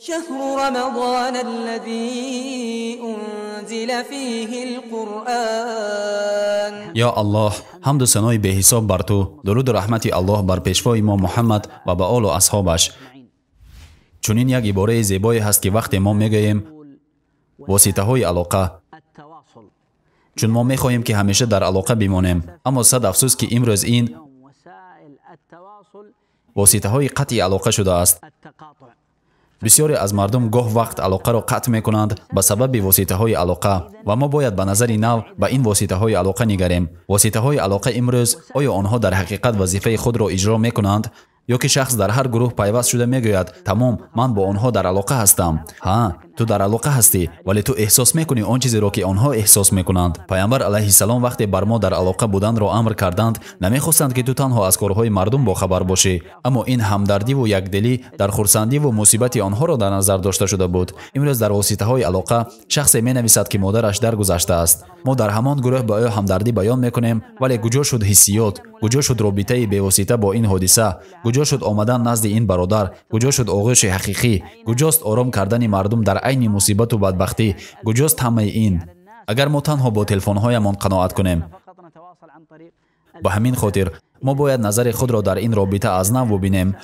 شهر رمضان الذي أنزل فيه القرآن. یا الله، حمد و ثنای به حساب بر تو، درود و رحمت الله بر پیشوای ما محمد و به آل و اصحابش. چنین یک عباره زیبایی هست که وقتی ما میگوییم واسطه های علاقه، چون ما میخواهیم که همیشه در علاقه بمانیم، اما صد افسوس که امروز این واسطه های قطع علاقه شده است. بسیاری از مردم گاه وقت علاقه را قطع میکنند به سبب واسطه های علاقه و ما باید به نظر نو به این واسطه های علاقه نگریم. واسطه های علاقه امروز آیا آنها در حقیقت وظیفه خود را اجرا میکنند یا که شخص در هر گروه پیوست شده میگوید تمام من با آنها در علاقه هستم؟ ها، تو در علاقه هستی ولی تو احساس میکنی آن چیزی را که آنها احساس میکنند. پیامبر علیه السلام وقتی بر ما در علاقه بودن را امر کردند نمیخواستند که تو تنها از کارهای مردم با خبر باشی، اما این همدردی و یکدلی در خرسندی و مصیبت آنها را در نظر داشته شده بود. امروز در واسطه های علاقه شخصی مینویسد که مادرش درگذشته است. ما در همان گروه با او همدردی بیان میکنیم ولی کجا شد حسیات؟ کجا شد رابطه به واسطه با این حادثه؟ کجا شد آمدن نزد این برادر؟ کجا شد آغوش حقیقی؟ کجاست آرام کردن مردم در عین مصیبت و بدبختی؟ کجاست همه این؟ اگر ما تنها با تلفن‌هایمان قناعت کنیم، به همین خاطر ما باید نظر خود را در این رابطه از نو ببینیم.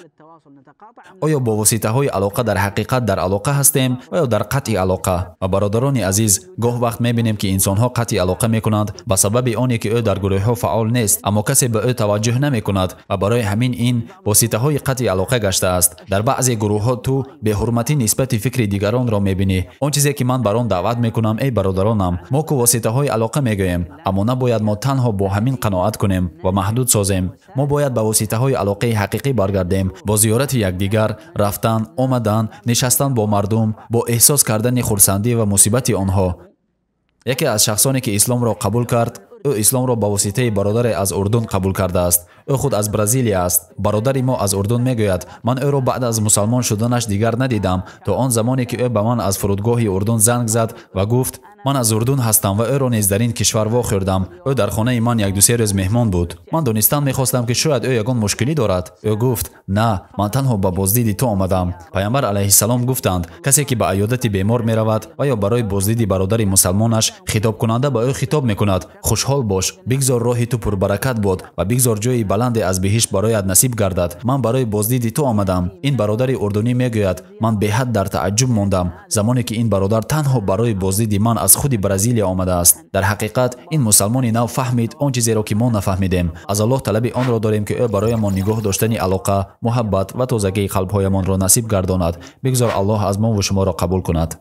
آیا با واسطه های علاقه در حقیقت در علاقه هستیم و یا در قطع علاقه؟ و برادران عزیز، گاه وقت میبینیم که انسان ها قطع علاقه میکنند به سبب آنی که او در گروه ها فعال نیست، اما کسی به او توجه نمیکند و برای همین این واسطه های قطع علاقه گشته است. در بعضی گروه ها تو به حرمتی نسبت فکر دیگران را میبینی. آن چیزی که من بر آن دعوت میکنم ای برادرانم، ما که واسطه های علاقه میگوییم، اما نباید ما تنها با همین قناعت کنیم و محدود سازیم. ما باید به واسطه های علاقه حقیقی برگردیم، با زیارت یکدیگر، رفتن، آمدن، نشستن با مردم، با احساس کردن خرسندی و مصیبت آنها. یکی از شخصانی که اسلام را قبول کرد، او اسلام را با واسطه برادر از اردن قبول کرده است. او خود از برزیل است. برادری ما از اردن میگوید من او را بعد از مسلمان شدنش دیگر ندیدم تا آن زمانی که او به من از فرودگاه اردن زنگ زد و گفت من از اردن هستم و او را نیز در این کشور واخوردم. او در خانه من یک دو سه روز مهمان بود. من دانستن میخواستم که شاید او یگان مشکلی دارد. او گفت نه، من تنها به بازدید تو آمدم. پیامبر علیه السلام گفتند کسی که به عیادت بیمار میرود و یا برای بازدید برادر مسلمانش، خطاب کننده به او خطاب میکند خوشحال باش، بگذار راه تو پربرکت باد و بگذار جای بلند از بهشت برایت نصیب گردد. من برای بازدید تو آمدم. این برادر اردنی میگوید من به حد در تعجب ماندم زمانی که این برادر تنها برای بازدید من از خود برزیل آمده است. در حقیقت این مسلمانی نو فهمید آن چیزی را که ما نفهمیدیم. از الله طلب آن را داریم که او برای ما نگاه داشتن علاقه، محبت و تازگی قلب‌هایمان را نصیب گرداند. بگذار الله از ما و شما را قبول کند.